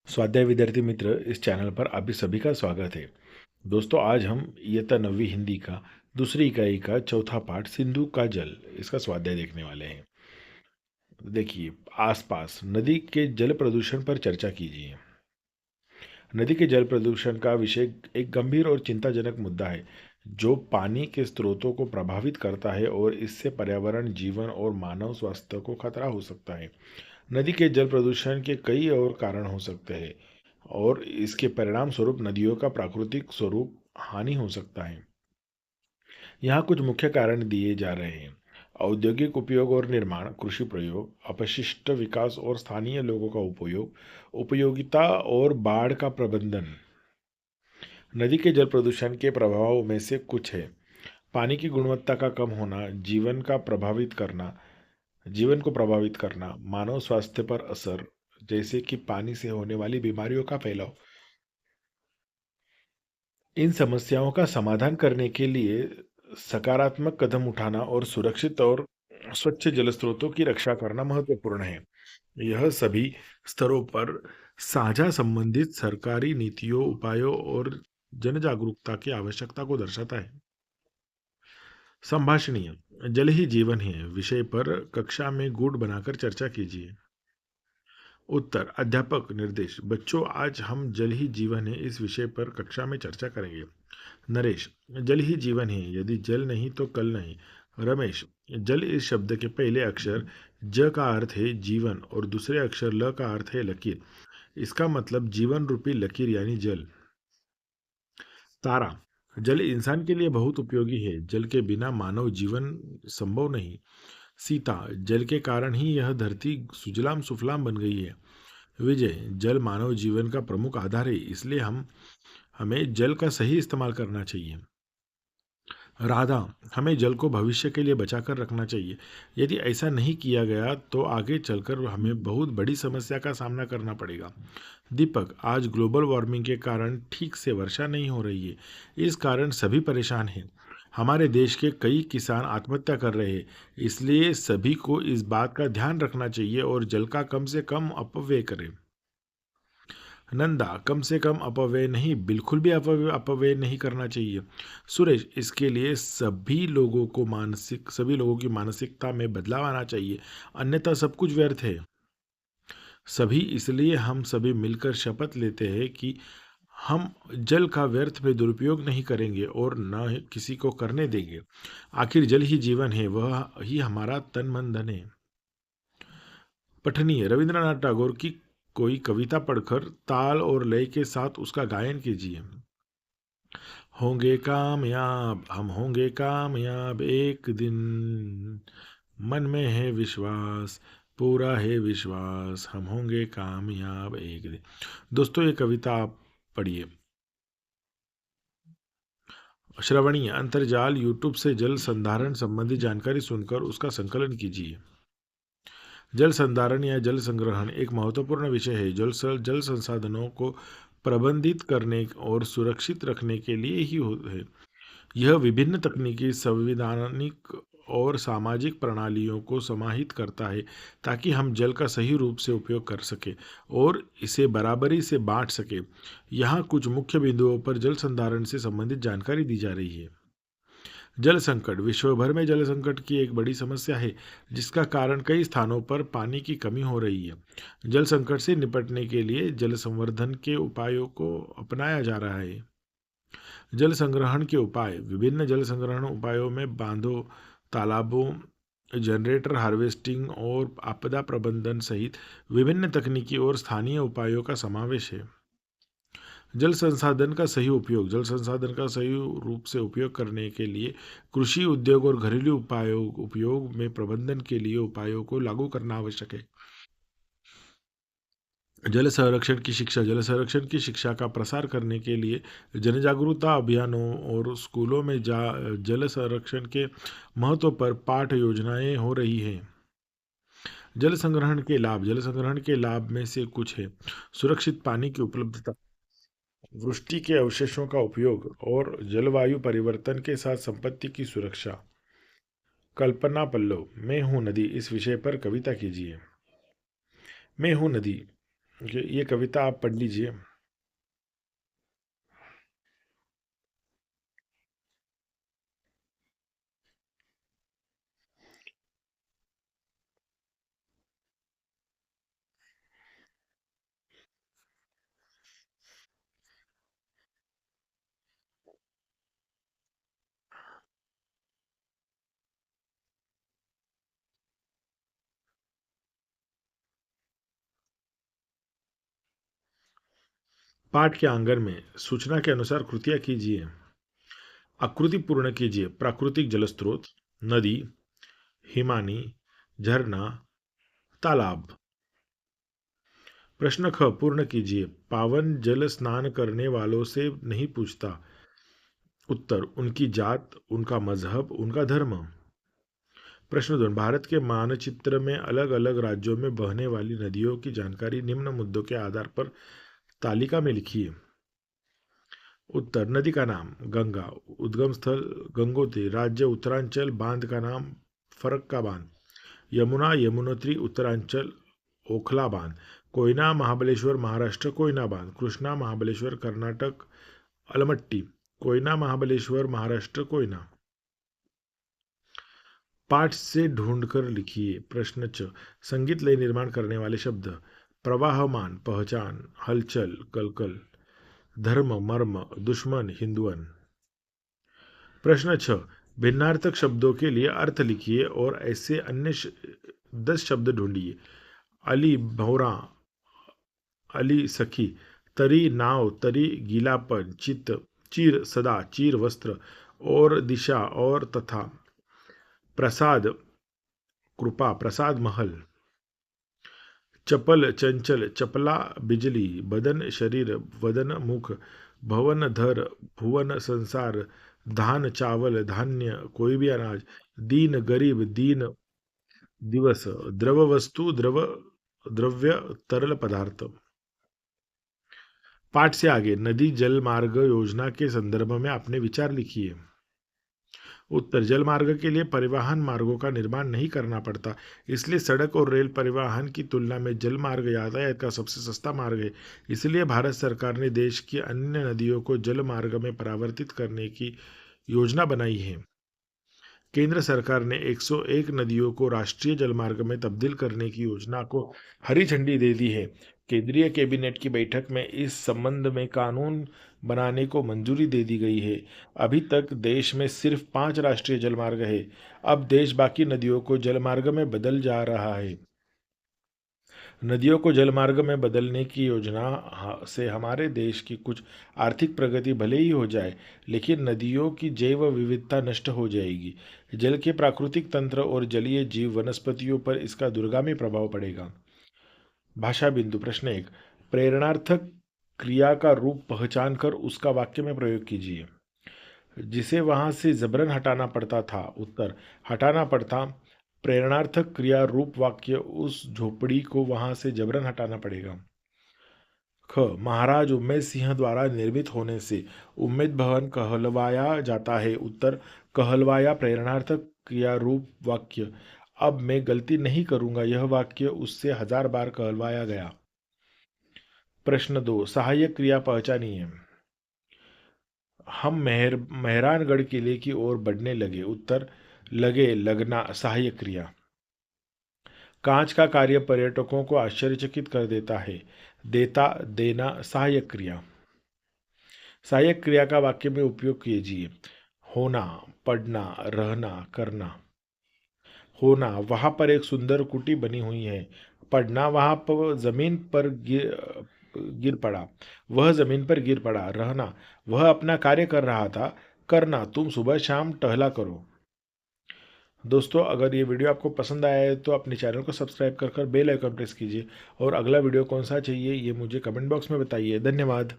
स्वाध्याय विद्यार्थी मित्र, इस चैनल पर आप सभी का स्वागत है। दोस्तों, आज हम इयत्ता 9वीं हिंदी का दूसरी इकाई का चौथा पाठ सिंधु का जल इसका स्वाध्याय देखने वाले हैं। देखिए, आसपास नदी के जल प्रदूषण पर चर्चा कीजिए। नदी के जल प्रदूषण का विषय एक गंभीर और चिंताजनक मुद्दा है जो पानी के स्रोतों को प्रभावित करता है और इससे पर्यावरण, जीवन और मानव स्वास्थ्य को खतरा हो सकता है। नदी के जल प्रदूषण के कई और कारण हो सकते हैं और इसके परिणाम स्वरूप नदियों का प्राकृतिक स्वरूप हानि हो सकता है। यहाँ कुछ मुख्य कारण दिए जा रहे हैं। औद्योगिक उपयोग और निर्माण, कृषि प्रयोग, अपशिष्ट विकास और स्थानीय लोगों का उपयोग, उपयोगिता और बाढ़ का प्रबंधन। नदी के जल प्रदूषण के प्रभावों में से कुछ है। पानी की गुणवत्ता का कम होना, जीवन को प्रभावित करना, मानव स्वास्थ्य पर असर, जैसे कि पानी से होने वाली बीमारियों का फैलाव। इन समस्याओं का समाधान करने के लिए सकारात्मक कदम उठाना और सुरक्षित और स्वच्छ जल स्रोतों की रक्षा करना महत्वपूर्ण है। यह सभी स्तरों पर साझा संबंधित सरकारी नीतियों, उपायों और जन जागरूकता की आवश्यकता को दर्शाता है। संभाषणीय जल ही जीवन है विषय पर कक्षा में गुट बनाकर चर्चा कीजिए। उत्तर अध्यापक निर्देश। बच्चों, आज हम जल ही जीवन है इस विषय पर कक्षा में चर्चा करेंगे। नरेश, जल ही जीवन है, यदि जल नहीं तो कल नहीं। रमेश, जल इस शब्द के पहले अक्षर ज का अर्थ है जीवन और दूसरे अक्षर ल का अर्थ है लकीर। इसका मतलब जीवन रूपी लकीर यानी जल। तारा, जल इंसान के लिए बहुत उपयोगी है, जल के बिना मानव जीवन संभव नहीं। सीता, जल के कारण ही यह धरती सुजलाम सुफलाम बन गई है। विजय, जल मानव जीवन का प्रमुख आधार है, इसलिए हमें जल का सही इस्तेमाल करना चाहिए। राधा, हमें जल को भविष्य के लिए बचाकर रखना चाहिए। यदि ऐसा नहीं किया गया तो आगे चलकर हमें बहुत बड़ी समस्या का सामना करना पड़ेगा। दीपक, आज ग्लोबल वार्मिंग के कारण ठीक से वर्षा नहीं हो रही है। इस कारण सभी परेशान हैं। हमारे देश के कई किसान आत्महत्या कर रहे हैं, इसलिए सभी को इस बात का ध्यान रखना चाहिए और जल का कम से कम अपव्यय करें। नंदा, कम से कम अपव्यय नहीं, बिल्कुल भी अपव्यय नहीं करना चाहिए। सुरेश, इसके लिए सभी लोगों की मानसिकता में बदलाव आना चाहिए, अन्यथा सब कुछ व्यर्थ है। सभी इसलिए हम सभी मिलकर शपथ लेते हैं कि हम जल का व्यर्थ में दुरुपयोग नहीं करेंगे और न ही किसी को करने देंगे। आखिर जल ही जीवन है, वह ही हमारा तन मन धन है। पठनीय रविंद्रनाथ टैगोर की कोई कविता पढ़कर ताल और लय के साथ उसका गायन कीजिए। होंगे कामयाब, हम होंगे कामयाब एक दिन, मन में है विश्वास, पूरा है विश्वास, हम होंगे कामयाब एक दिन। दोस्तों, ये कविता आप पढ़िए। श्रवणीय अंतर्जाल यूट्यूब से जल संधारण संबंधी जानकारी सुनकर उसका संकलन कीजिए। जल संधारण या जल संग्रहण एक महत्वपूर्ण विषय है। जल संसाधनों को प्रबंधित करने और सुरक्षित रखने के लिए ही है। यह विभिन्न तकनीकी, संवैधानिक और सामाजिक प्रणालियों को समाहित करता है ताकि हम जल का सही रूप से उपयोग कर सकें और इसे बराबरी से बांट सकें। यहाँ कुछ मुख्य बिंदुओं पर जल संधारण से संबंधित जानकारी दी जा रही है। जल संकट विश्व भर में जल संकट की एक बड़ी समस्या है, जिसका कारण कई स्थानों पर पानी की कमी हो रही है। जल संकट से निपटने के लिए जल संवर्धन के उपायों को अपनाया जा रहा है। जल संग्रहण के उपाय विभिन्न जल संग्रहण उपायों में बांधों, तालाबों, जनरेटर हार्वेस्टिंग और आपदा प्रबंधन सहित विभिन्न तकनीकी और स्थानीय उपायों का समावेश है। जल संसाधन का सही रूप से उपयोग करने के लिए कृषि उद्योग और घरेलू उपयोग में प्रबंधन के लिए उपायों को लागू करना आवश्यक है। जल संरक्षण की शिक्षा का प्रसार करने के लिए जन जागरूकता अभियानों और स्कूलों में जल संरक्षण के महत्व पर पाठ योजनाएं हो रही हैं। जल संग्रहण के लाभ में से कुछ है। सुरक्षित पानी की उपलब्धता, वृष्टि के अवशेषों का उपयोग और जलवायु परिवर्तन के साथ संपत्ति की सुरक्षा। कल्पना पल्लव, मैं हूँ नदी इस विषय पर कविता कीजिए। मैं हूँ नदी, ये कविता आप पढ़ लीजिए। पाठ के आंगर में सूचना के अनुसार कृतियां कीजिए। आकृति पूर्ण कीजिए। प्राकृतिक जलस्रोत, नदी, हिमानी, झरना, तालाब। प्रश्न ख पूर्ण कीजिए। पावन जल स्नान करने वालों से नहीं पूछता। उत्तर उनकी जात, उनका मजहब, उनका धर्म। प्रश्न 2, भारत के मानचित्र में अलग अलग राज्यों में बहने वाली नदियों की जानकारी निम्न मुद्दों के आधार पर तालिका में लिखिए। उत्तर नदी का नाम गंगा, उद्गम स्थल गंगोत्री, राज्य उत्तरांचल, बांध का नाम फरक्का बांध, यमुना यमुनोत्री उत्तरांचल, ओखला बांध, कोयना महाबलेश्वर महाराष्ट्र कोयना बांध, कृष्णा महाबलेश्वर कर्नाटक अलमट्टी, कोयना महाबलेश्वर महाराष्ट्र कोयना। पाठ से ढूंढकर लिखिए। प्रश्न च, संगीत लय निर्माण करने वाले शब्द। प्रवाहमान पहचान, हलचल कलकल, धर्म मर्म, दुश्मन हिंदुअन। प्रश्न 6, भिन्नार्थक शब्दों के लिए अर्थ लिखिए और ऐसे अन्य 10 शब्द ढूंढिए। अली भौरा, अली सखी, तरी नाव, तरी गीलापन, चित, चीर सदा, चीर वस्त्र, और दिशा, और तथा, प्रसाद कृपा, प्रसाद महल, चपल चंचल, चपला बिजली, बदन शरीर, वदन मुख, भवन धर, भुवन संसार, धान चावल, धान्य कोई भी अनाज, दीन गरीब, दीन दिवस, द्रव वस्तु, द्रव्य तरल पदार्थ। पाठ से आगे नदी जल मार्ग योजना के संदर्भ में अपने विचार लिखिए। उत्तर जल मार्ग के लिए परिवहन मार्गों का निर्माण नहीं करना पड़ता, इसलिए सड़क और रेल परिवहन की तुलना में जल मार्ग यातायात का सबसे सस्ता मार्ग है। इसलिए भारत सरकार ने देश की अन्य नदियों को जल मार्ग में परावर्तित करने की योजना बनाई है। केंद्र सरकार ने 101 नदियों को राष्ट्रीय जलमार्ग में तब्दील करने की योजना को हरी झंडी दे दी है। केंद्रीय कैबिनेट की बैठक में इस संबंध में कानून बनाने को मंजूरी दे दी गई है। अभी तक देश में सिर्फ 5 राष्ट्रीय जलमार्ग है। अब देश बाकी नदियों को जलमार्ग में बदल जा रहा है। नदियों को जलमार्ग में बदलने की योजना से हमारे देश की कुछ आर्थिक प्रगति भले ही हो जाए, लेकिन नदियों की जैव विविधता नष्ट हो जाएगी। जल के प्राकृतिक तंत्र और जलीय जीव वनस्पतियों पर इसका दूरगामी प्रभाव पड़ेगा। भाषा बिंदु। प्रश्न 1, प्रेरणार्थक क्रिया का रूप पहचान कर उसका वाक्य में प्रयोग कीजिए। जिसे वहां से जबरन हटाना पड़ता था। उत्तर हटाना पड़ता। प्रेरणार्थक क्रिया रूप वाक्य, उस झोपड़ी को वहां से जबरन हटाना पड़ेगा। ख, महाराज उम्मेद सिंह द्वारा निर्मित होने से उम्मेद भवन कहलवाया जाता है। उत्तर कहलवाया प्रेरणार्थक क्रिया रूप वाक्य। अब मैं गलती नहीं करूंगा, यह वाक्य उससे 1000 बार कहलवाया गया। प्रश्न 2, सहायक क्रिया पहचानिए। हम मेहरानगढ़ किले की ओर बढ़ने लगे। उत्तर लगे, लगना सहायक क्रिया। कांच का कार्य पर्यटकों को आश्चर्यचकित कर देता है। देता, देना सहायक क्रिया। सहायक क्रिया का वाक्य में उपयोग कीजिए। होना, पढ़ना, रहना, करना। होना, वहां पर एक सुंदर कुटी बनी हुई है। पढ़ना, वहां पर जमीन पर गिर पड़ा, वह जमीन पर गिर पड़ा। रहना, वह अपना कार्य कर रहा था। करना, तुम सुबह शाम टहला करो। दोस्तों, अगर ये वीडियो आपको पसंद आया है तो अपने चैनल को सब्सक्राइब कर बेल आइकन प्रेस कीजिए और अगला वीडियो कौन सा चाहिए ये मुझे कमेंट बॉक्स में बताइए। धन्यवाद।